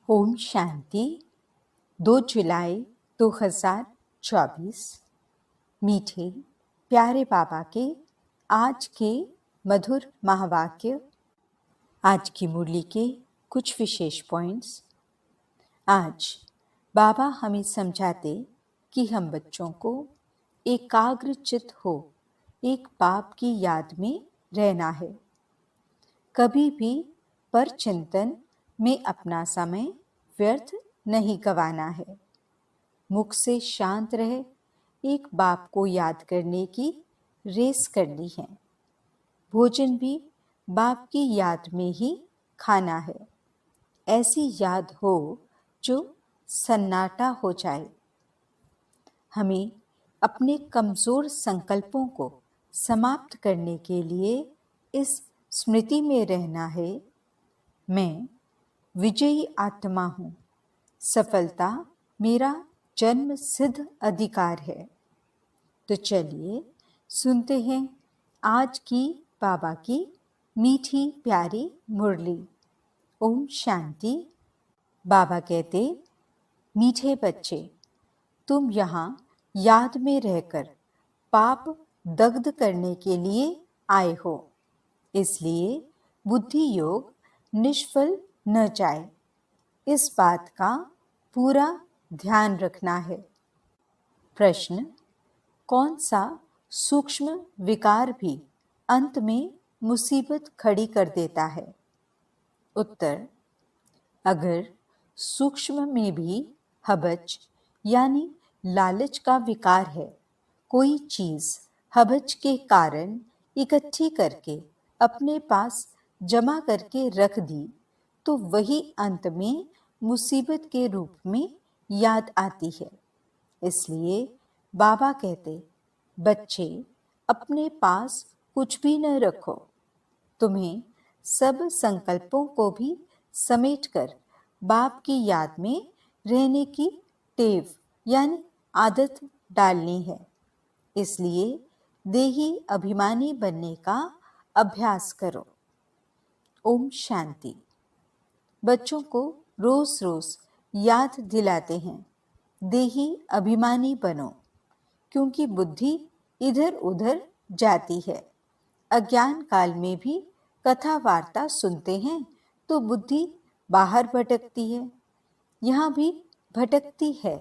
ओम शांति। 2 जुलाई 2024। मीठे प्यारे बाबा के आज के मधुर महावाक्य। आज की मुरली के कुछ विशेष पॉइंट्स। आज बाबा हमें समझाते कि हम बच्चों को एकाग्रचित्त हो एक बाप की याद में रहना है। कभी भी पर चिंतन में अपना समय व्यर्थ नहीं गंवाना है। मुख से शांत रहे एक बाप को याद करने की रेस करनी है। भोजन भी बाप की याद में ही खाना है। ऐसी याद हो जो सन्नाटा हो जाए। हमें अपने कमजोर संकल्पों को समाप्त करने के लिए इस स्मृति में रहना है, मैं विजयी आत्मा हूँ। सफलता मेरा जन्म सिद्ध अधिकार है। तो चलिए सुनते हैं आज की बाबा की मीठी प्यारी मुरली। ओम शांति। बाबा कहते, मीठे बच्चे, तुम यहाँ याद में रहकर पाप दग्ध करने के लिए आए हो, इसलिए बुद्धि योग निष्फल न जाए, इस बात का पूरा ध्यान रखना है। प्रश्न, कौन सा सूक्ष्म विकार भी अंत में मुसीबत खड़ी कर देता है? उत्तर, अगर सूक्ष्म में भी हबच यानी लालच का विकार है, कोई चीज हबच के कारण इकट्ठी करके अपने पास जमा करके रख दी, तो वही अंत में मुसीबत के रूप में याद आती है। इसलिए बाबा कहते, बच्चे अपने पास कुछ भी न रखो। तुम्हें सब संकल्पों को भी समेटकर बाप की याद में रहने की टेव यानी आदत डालनी है। इसलिए देही अभिमानी बनने का अभ्यास करो। ओम शांति। बच्चों को रोज रोज याद दिलाते हैं, देही अभिमानी बनो, क्योंकि बुद्धि इधर उधर जाती है। अज्ञान काल में भी कथा वार्ता सुनते हैं तो बुद्धि बाहर भटकती है, यहाँ भी भटकती है।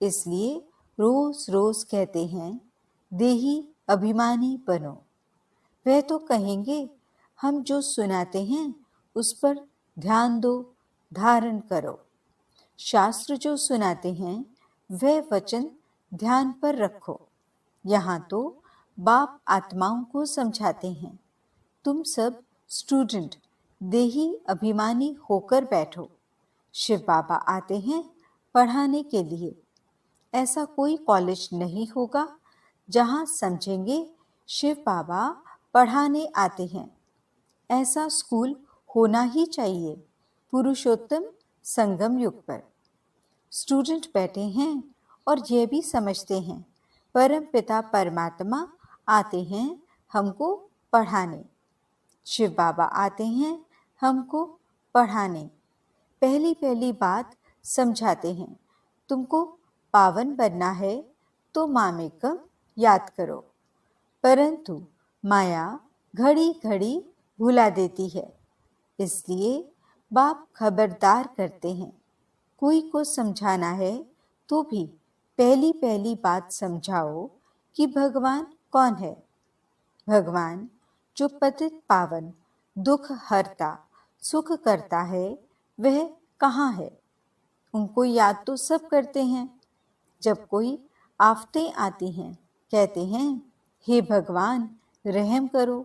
इसलिए रोज रोज कहते हैं, देही अभिमानी बनो। वह तो कहेंगे, हम जो सुनाते हैं उस पर ध्यान दो, धारण करो। शास्त्र जो सुनाते हैं वह वचन ध्यान पर रखो। यहाँ तो बाप आत्माओं को समझाते हैं, तुम सब स्टूडेंट देही अभिमानी होकर बैठो। शिव बाबा आते हैं पढ़ाने के लिए। ऐसा कोई कॉलेज नहीं होगा जहाँ समझेंगे शिव बाबा पढ़ाने आते हैं। ऐसा स्कूल होना ही चाहिए पुरुषोत्तम संगम युग पर। स्टूडेंट बैठे हैं और यह भी समझते हैं परम पिता परमात्मा आते हैं हमको पढ़ाने। शिव बाबा आते हैं हमको पढ़ाने। पहली पहली बात समझाते हैं, तुमको पावन बनना है तो मामेकम याद करो। परंतु माया घड़ी घड़ी भुला देती है, इसलिए बाप खबरदार करते हैं, कोई को समझाना है तो भी पहली पहली बात समझाओ कि भगवान कौन है। भगवान जो पतित पावन दुख हरता सुख करता है वह कहाँ है? उनको याद तो सब करते हैं। जब कोई आफतें आती हैं कहते हैं, हे भगवान रहम करो।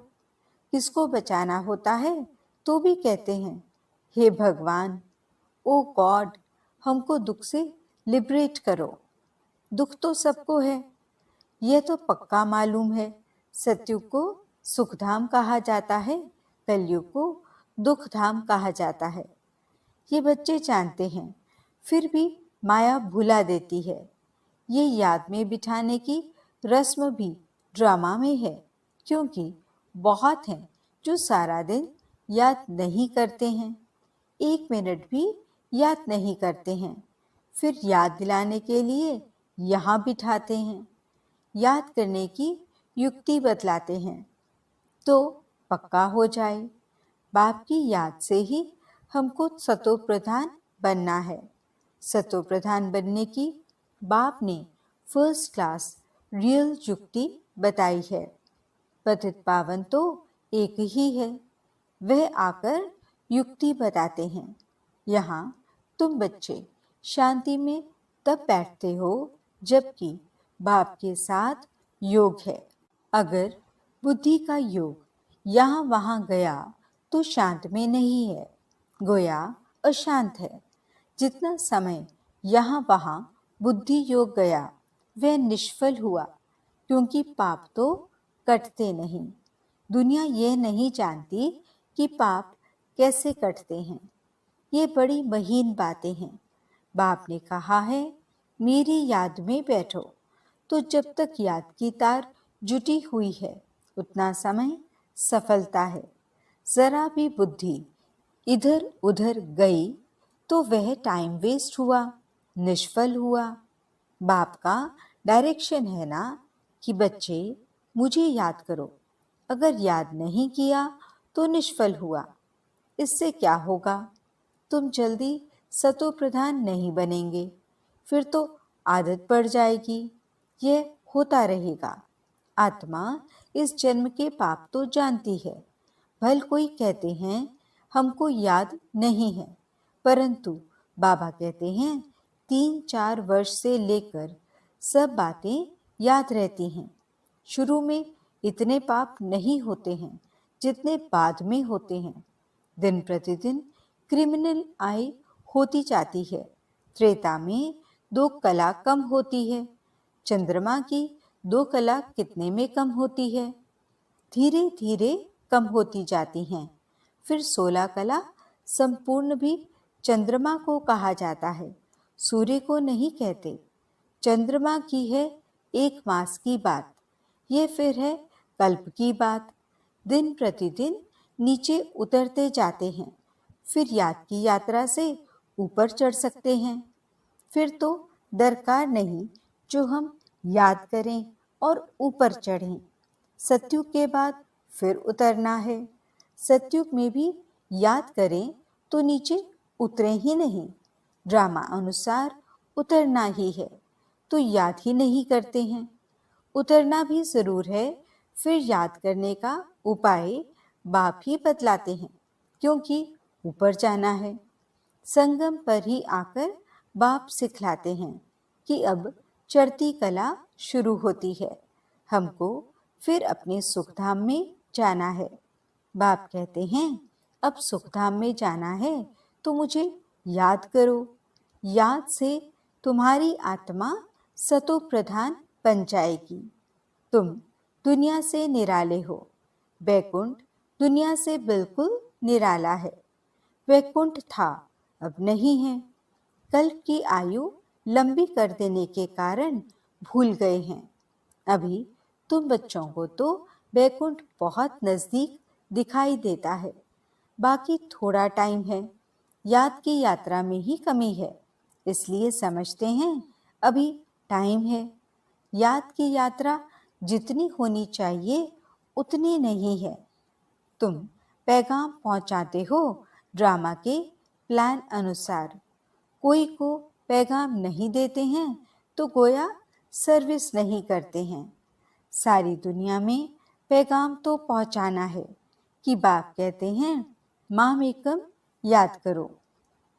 किसको बचाना होता है तो भी कहते हैं, हे भगवान, ओ गॉड, हमको दुख से लिबरेट करो। दुख तो सबको है, यह तो पक्का मालूम है। सतयुग को सुखधाम कहा जाता है, कलयुग को दुखधाम कहा जाता है। ये बच्चे जानते हैं, फिर भी माया भुला देती है। ये याद में बिठाने की रस्म भी ड्रामा में है, क्योंकि बहुत हैं जो सारा दिन याद नहीं करते हैं, 1 मिनट भी याद नहीं करते हैं, फिर याद दिलाने के लिए यहाँ बिठाते हैं। याद करने की युक्ति बतलाते हैं तो पक्का हो जाए। बाप की याद से ही हमको सतोप्रधान बनना है। सतोप्रधान बनने की बाप ने फर्स्ट क्लास रियल युक्ति बताई है। पतित पावन तो एक ही है, वह आकर युक्ति बताते हैं। यहाँ तुम बच्चे शांति में तब बैठते हो जबकि बाप के साथ योग है। अगर बुद्धि का योग यहाँ वहाँ गया तो शांत में नहीं है, गोया अशांत है। जितना समय यहाँ वहाँ बुद्धि योग गया वह निष्फल हुआ, क्योंकि पाप तो कटते नहीं। दुनिया ये नहीं जानती कि पाप कैसे कटते हैं। ये बड़ी महीन बातें हैं। बाप ने कहा है मेरी याद में बैठो, तो जब तक याद की तार जुटी हुई है उतना समय सफलता है। जरा भी बुद्धि इधर उधर गई तो वह टाइम वेस्ट हुआ, निष्फल हुआ। बाप का डायरेक्शन है ना कि बच्चे मुझे याद करो। अगर याद नहीं किया तो निष्फल हुआ। इससे क्या होगा? तुम जल्दी सतो प्रधान नहीं बनेंगे, फिर तो आदत पड़ जाएगी। यह होता रहेगा। आत्मा इस जन्म के पाप तो जानती है। भल कोई कहते हैं हमको याद नहीं है, परंतु बाबा कहते हैं 3-4 वर्ष से लेकर सब बातें याद रहती हैं। शुरू में इतने पाप नहीं होते हैं जितने बाद में होते हैं। दिन प्रतिदिन क्रिमिनल आय होती जाती है। त्रेता में 2 कला कम होती है। चंद्रमा की 2 कला कितने में कम होती है? धीरे धीरे कम होती जाती हैं। फिर 16 कला संपूर्ण भी चंद्रमा को कहा जाता है, सूर्य को नहीं कहते। चंद्रमा की है 1 मास की बात, ये फिर है कल्प की बात। दिन प्रतिदिन नीचे उतरते जाते हैं, फिर याद की यात्रा से ऊपर चढ़ सकते हैं। फिर तो दरकार नहीं जो हम याद करें और ऊपर चढ़ें। सतयुग के बाद फिर उतरना है। सतयुग में भी याद करें तो नीचे उतरे ही नहीं। ड्रामा अनुसार उतरना ही है तो याद ही नहीं करते हैं। उतरना भी जरूर है, फिर याद करने का उपाय बाप ही बतलाते हैं, क्योंकि ऊपर जाना है। संगम पर ही आकर बाप सिखलाते हैं कि अब चढ़ती कला शुरू होती है। हमको फिर अपने सुखधाम में जाना है। बाप कहते हैं अब सुखधाम में जाना है तो मुझे याद करो। याद से तुम्हारी आत्मा सतो प्रधान बन जाएगी। तुम दुनिया से निराले हो। वैकुंठ दुनिया से बिल्कुल निराला है। वैकुंठ था, अब नहीं है। कल्प की आयु लंबी कर देने के कारण भूल गए हैं। अभी तुम बच्चों को तो वैकुंठ बहुत नजदीक दिखाई देता है। बाकी थोड़ा टाइम है। याद की यात्रा में ही कमी है, इसलिए समझते हैं अभी टाइम है। याद की यात्रा जितनी होनी चाहिए उतनी नहीं है। तुम पैगाम पहुंचाते हो ड्रामा के प्लान अनुसार। कोई को पैगाम नहीं देते हैं तो गोया सर्विस नहीं करते हैं। सारी दुनिया में पैगाम तो पहुंचाना है कि बाप कहते हैं माम एकम याद करो।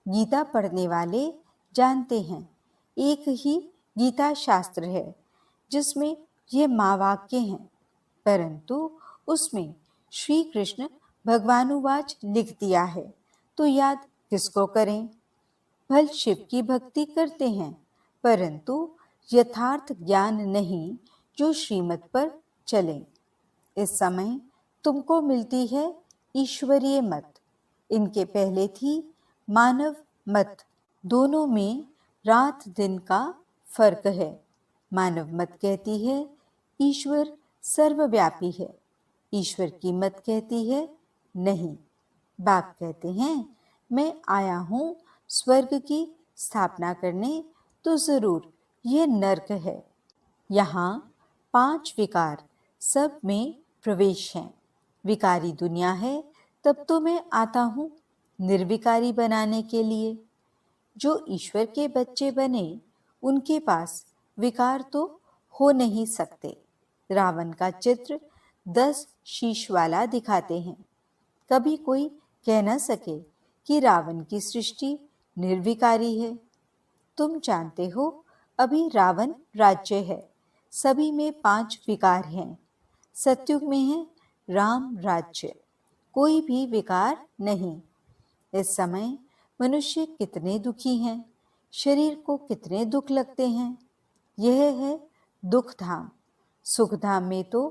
गीता पढ़ने वाले जानते हैं एक ही गीता शास्त्र है जिसमें ये माँ वाक्य हैं, परंतु उसमें श्री कृष्ण भगवानुवाच लिख दिया है तो याद किसको करें? भल शिव की भक्ति करते हैं, परंतु यथार्थ ज्ञान नहीं जो श्रीमत पर चले। इस समय तुमको मिलती है ईश्वरीय मत, इनके पहले थी मानव मत। दोनों में रात दिन का फर्क है। मानव मत कहती है ईश्वर सर्वव्यापी है, ईश्वर की मत कहती है नहीं। बाप कहते हैं मैं आया हूँ स्वर्ग की स्थापना करने, तो जरूर ये नर्क है। यहाँ 5 विकार सब में प्रवेश हैं। विकारी दुनिया है, तब तो मैं आता हूँ निर्विकारी बनाने के लिए। जो ईश्वर के बच्चे बने, उनके पास विकार तो हो नहीं सकते। रावण का चित्र 10 शीश वाला दिखाते हैं। कभी कोई कह न सके कि रावण की सृष्टि निर्विकारी है। तुम जानते हो, अभी रावण राज्य है, सभी में 5 विकार हैं। सतयुग में है राम राज्य, कोई भी विकार नहीं। इस समय मनुष्य कितने दुखी हैं, शरीर को कितने दुख लगते हैं। यह है दुख धाम। सुख धाम में तो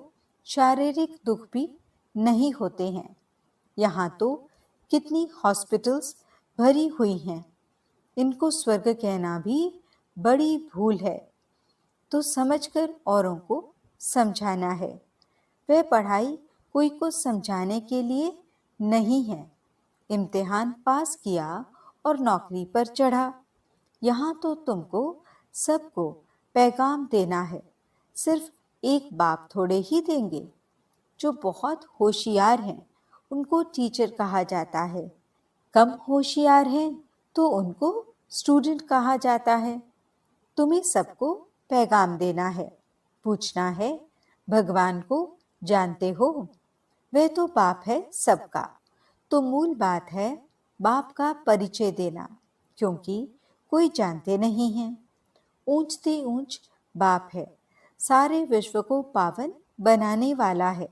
शारीरिक दुख भी नहीं होते हैं। यहाँ तो कितनी हॉस्पिटल्स भरी हुई हैं। इनको स्वर्ग कहना भी बड़ी भूल है। तो समझकर औरों को समझाना है। वह पढ़ाई कोई को समझाने के लिए नहीं है। इम्तिहान पास किया और नौकरी पर चढ़ा। यहाँ तो तुमको सबको पैगाम देना है। सिर्फ एक बाप थोड़े ही देंगे। जो बहुत होशियार हैं, उनको टीचर कहा जाता है। कम होशियार हैं तो उनको स्टूडेंट कहा जाता है। तुम्हें सबको पैगाम देना है। पूछना है, भगवान को जानते हो? वह तो बाप है सबका। तो मूल बात है बाप का परिचय देना, क्योंकि कोई जानते नहीं है। ऊंचते ऊंच बाप है, सारे विश्व को पावन बनाने वाला है।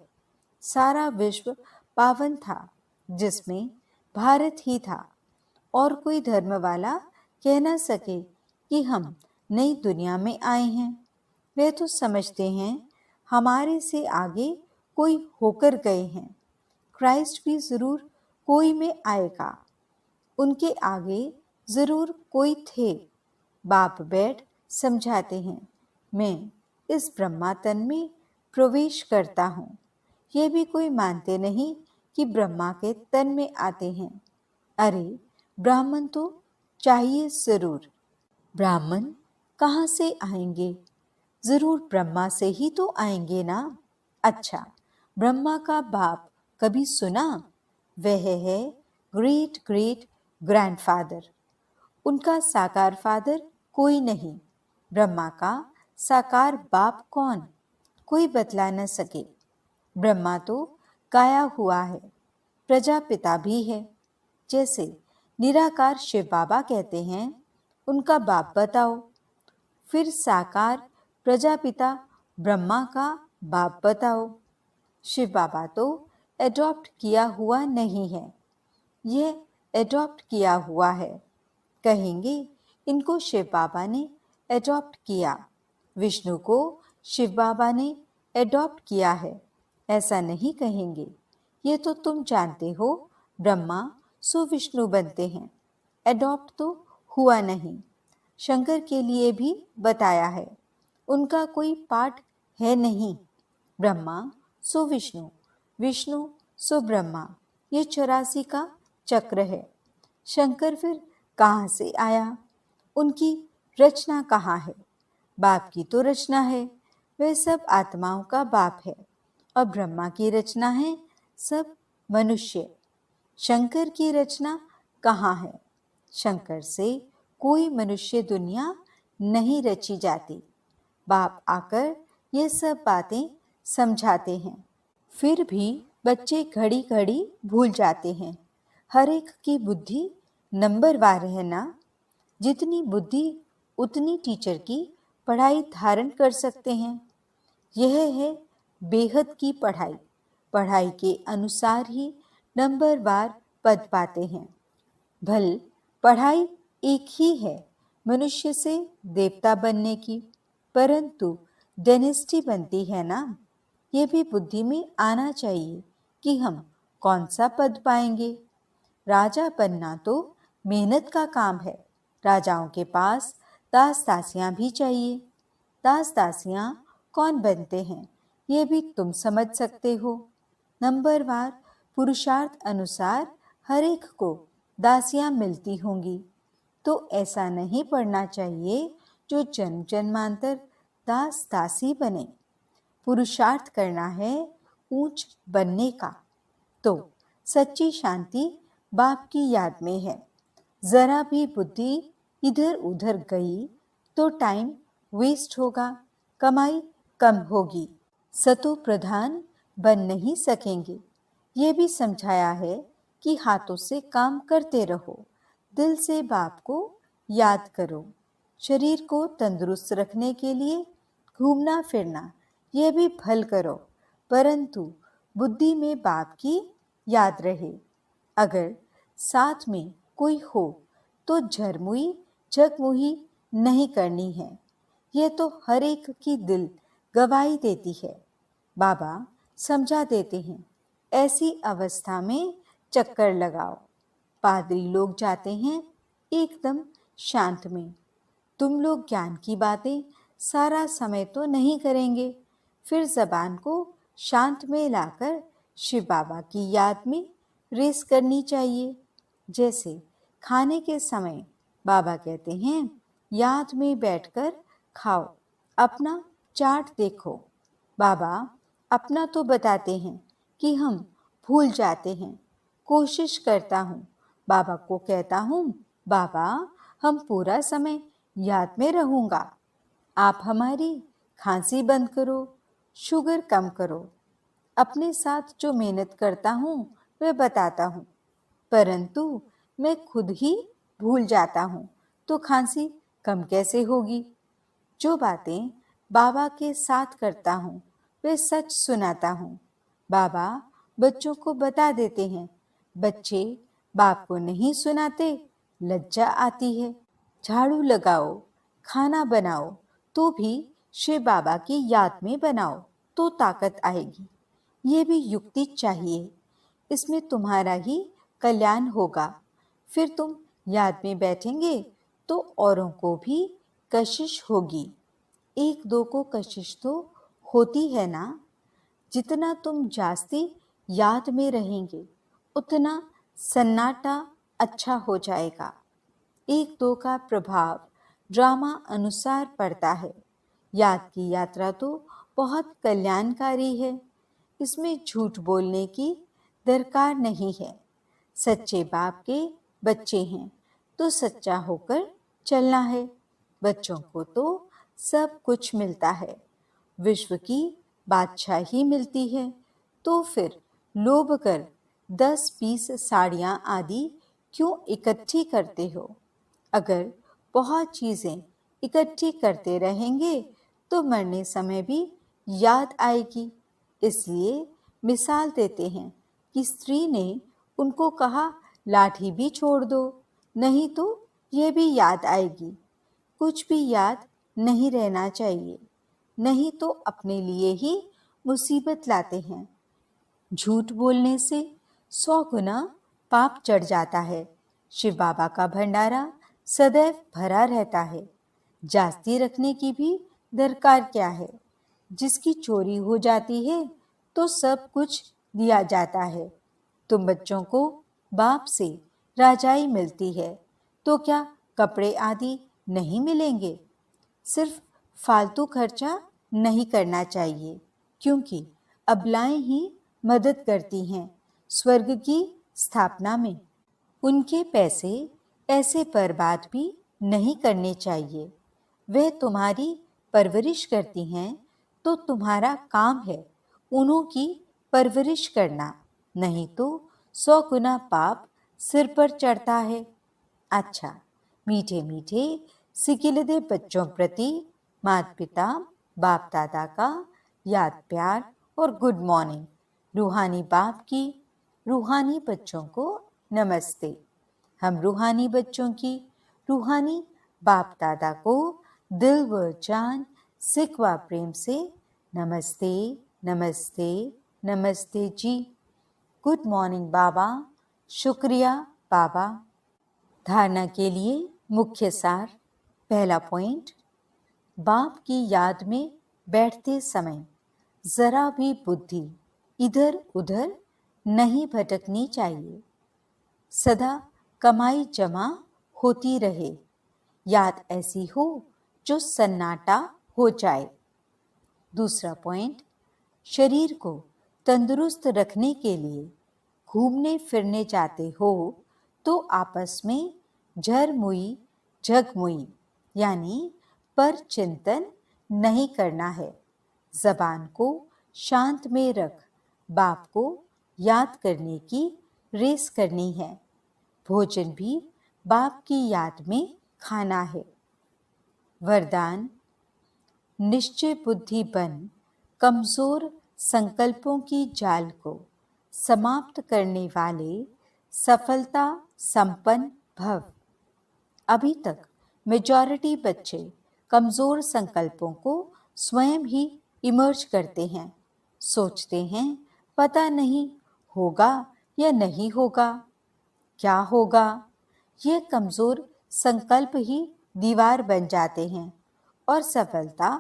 सारा विश्व पावन था, जिसमें भारत ही था। और कोई धर्म वाला कह न सके कि हम नई दुनिया में आए हैं। वे तो समझते हैं हमारे से आगे कोई होकर गए हैं। क्राइस्ट भी जरूर कोई में आएगा। उनके आगे जरूर कोई थे। बाप बैठ समझाते हैं, मैं इस ब्रह्मा तन में प्रवेश करता हूँ। ये भी कोई मानते नहीं कि ब्रह्मा के तन में आते हैं। अरे ब्राह्मण तो चाहिए जरूर। ब्राह्मण कहाँ से आएंगे? जरूर ब्रह्मा से ही तो आएंगे ना। अच्छा, ब्रह्मा का बाप कभी सुना? वह है ग्रेट ग्रेट ग्रैंडफादर। उनका साकार फादर कोई नहीं। ब्रह्मा का साकार बाप कौन? कोई बतला न सके। ब्रह्मा तो काया हुआ है, प्रजापिता भी है। जैसे निराकार शिव बाबा कहते हैं, उनका बाप बताओ। फिर साकार प्रजापिता ब्रह्मा का बाप बताओ। शिव बाबा तो एडॉप्ट किया हुआ नहीं है, यह एडॉप्ट किया हुआ है। कहेंगे इनको शिव बाबा ने एडॉप्ट किया, विष्णु को शिव बाबा ने एडॉप्ट किया है, ऐसा नहीं कहेंगे। ये तो तुम जानते हो, ब्रह्मा सो विष्णु बनते हैं, एडॉप्ट तो हुआ नहीं। शंकर के लिए भी बताया है, उनका कोई पार्ट है नहीं। ब्रह्मा सो विष्णु, विष्णु सो ब्रह्मा, ये 84 का चक्र है। शंकर फिर कहाँ से आया? उनकी रचना कहाँ है? बाप की तो रचना है, वह सब आत्माओं का बाप है। और ब्रह्मा की रचना है सब मनुष्य। शंकर की रचना कहाँ है? शंकर से कोई मनुष्य दुनिया नहीं रची जाती। बाप आकर ये सब बातें समझाते हैं। फिर भी बच्चे घड़ी घड़ी भूल जाते हैं। हर एक की बुद्धि नंबरवार है ना। जितनी बुद्धि उतनी टीचर की पढ़ाई धारण कर सकते हैं। यह है बेहद की पढ़ाई। पढ़ाई के अनुसार ही नंबरवार पद पाते हैं। भल पढ़ाई एक ही है मनुष्य से देवता बनने की, परंतु डेनिस्टी बनती है ना। ये भी बुद्धि में आना चाहिए कि हम कौन सा पद पाएंगे। राजा बनना तो मेहनत का काम है। राजाओं के पास दास दासियां भी चाहिए। दास दासियां कौन बनते हैं, ये भी तुम समझ सकते हो। नंबरवार पुरुषार्थ अनुसार हर एक को दासियां मिलती होंगी। तो ऐसा नहीं पढ़ना चाहिए जो जन्म जन्मांतर दास दासी बने। पुरुषार्थ करना है ऊंच बनने का। तो सच्ची शांति बाप की याद में है। जरा भी बुद्धि इधर उधर गई तो टाइम वेस्ट होगा, कमाई कम होगी, सतो प्रधान बन नहीं सकेंगे। ये भी समझाया है कि हाथों से काम करते रहो, दिल से बाप को याद करो। शरीर को तंदुरुस्त रखने के लिए घूमना फिरना ये भी भल करो, परंतु बुद्धि में बाप की याद रहे। अगर साथ में कोई हो तो झरमुई झकमुही नहीं करनी है। यह तो हर एक की दिल गवाही देती है। बाबा समझा देते हैं, ऐसी अवस्था में चक्कर लगाओ। पादरी लोग जाते हैं एकदम शांत में। तुम लोग ज्ञान की बातें सारा समय तो नहीं करेंगे, फिर जबान को शांत में लाकर शिव बाबा की याद में रेस करनी चाहिए। जैसे खाने के समय बाबा कहते हैं, याद में बैठकर खाओ, अपना चाट देखो। बाबा अपना तो बताते हैं कि हम भूल जाते हैं। कोशिश करता हूँ, बाबा को कहता हूँ, बाबा हम पूरा समय याद में रहूँगा। आप हमारी खांसी बंद करो, शुगर कम करो। अपने साथ जो मेहनत करता हूँ वह बताता हूँ, परंतु मैं खुद ही भूल जाता हूँ, तो खांसी कम कैसे होगी। जो बातें बाबा के साथ करता हूँ वे सच सुनाता हूँ। बाबा बच्चों को बता देते हैं, बच्चे बाप को नहीं सुनाते, लज्जा आती है। झाड़ू लगाओ, खाना बनाओ तो भी शिव बाबा की याद में बनाओ तो ताकत आएगी। ये भी युक्ति चाहिए, इसमें तुम्हारा ही कल्याण होगा। फिर तुम याद में बैठेंगे तो औरों को भी कशिश होगी। एक दो को कशिश तो होती है ना। जितना तुम जास्ती याद में रहेंगे उतना सन्नाटा अच्छा हो जाएगा। एक दो का प्रभाव ड्रामा अनुसार पड़ता है। याद की यात्रा तो बहुत कल्याणकारी है, इसमें झूठ बोलने की दरकार नहीं है। सच्चे बाप के बच्चे हैं तो सच्चा होकर चलना है। बच्चों को तो सब कुछ मिलता है, विश्व की बादशाही मिलती है, तो फिर लोभ कर 10-20 साड़ियाँ आदि क्यों इकट्ठी करते हो। अगर बहुत चीज़ें इकट्ठी करते रहेंगे तो मरने समय भी याद आएगी। इसलिए मिसाल देते हैं कि स्त्री ने उनको कहा, लाठी भी छोड़ दो, नहीं तो ये भी याद आएगी। कुछ भी याद नहीं रहना चाहिए, नहीं तो अपने लिए ही मुसीबत लाते हैं। झूठ बोलने से 100 गुना पाप चढ़ जाता है। शिव बाबा का भंडारा सदैव भरा रहता है, जास्ती रखने की भी दरकार क्या है। जिसकी चोरी हो जाती है तो सब कुछ दिया जाता है। तुम बच्चों को बाप से राजाई मिलती है तो क्या कपड़े आदि नहीं मिलेंगे। सिर्फ फालतू खर्चा नहीं करना चाहिए, क्योंकि अबलाएं ही मदद करती हैं स्वर्ग की स्थापना में। उनके पैसे ऐसे बर्बाद भी नहीं करने चाहिए। वे तुम्हारी परवरिश करती हैं तो तुम्हारा काम है उन्हों की परवरिश करना, नहीं तो 100 गुना पाप सिर पर चढ़ता है। अच्छा, मीठे मीठे सिकिलदे बच्चों प्रति माता पिता बाप दादा का याद प्यार और गुड मॉर्निंग। रूहानी बाप की रूहानी बच्चों को नमस्ते। हम रूहानी बच्चों की रूहानी बाप दादा को दिल व जान सिक व प्रेम से नमस्ते नमस्ते नमस्ते जी। गुड मॉर्निंग बाबा। शुक्रिया बाबा। धारणा के लिए मुख्य सार। पहला पॉइंट, बाप की याद में बैठते समय जरा भी बुद्धि इधर उधर नहीं भटकनी चाहिए। सदा कमाई जमा होती रहे। याद ऐसी हो जो सन्नाटा हो जाए। दूसरा पॉइंट, शरीर को तंदुरुस्त रखने के लिए घूमने फिरने जाते हो तो आपस में झरमुई झगमुई यानी पर चिंतन नहीं करना है। जबान को शांत में रख बाप को याद करने की रेस करनी है। भोजन भी बाप की याद में खाना है। वरदान, निश्चय बुद्धि बन कमजोर संकल्पों की जाल को समाप्त करने वाले सफलता संपन्न भव। अभी तक मेजॉरिटी बच्चे कमजोर संकल्पों को स्वयं ही इमर्ज करते हैं। सोचते हैं पता नहीं होगा या नहीं होगा, क्या होगा। ये कमजोर संकल्प ही दीवार बन जाते हैं और सफलता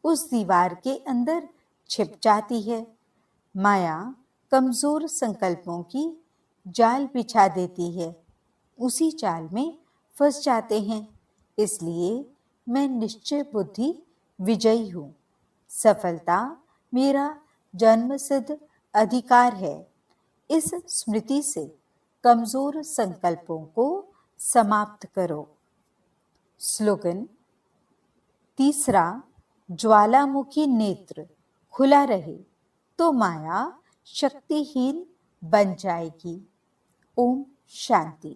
उस दीवार के अंदर छिप जाती है। माया कमजोर संकल्पों की जाल बिछा देती है, उसी जाल में फंस जाते हैं। इसलिए मैं निश्चय बुद्धि विजयी हूँ। सफलता मेरा जन्मसिद्ध अधिकार है। इस स्मृति से कमजोर संकल्पों को समाप्त करो। स्लोगन, तीसरा, ज्वालामुखी नेत्र खुला रहे तो माया शक्तिहीन बन जाएगी। ओम शांति।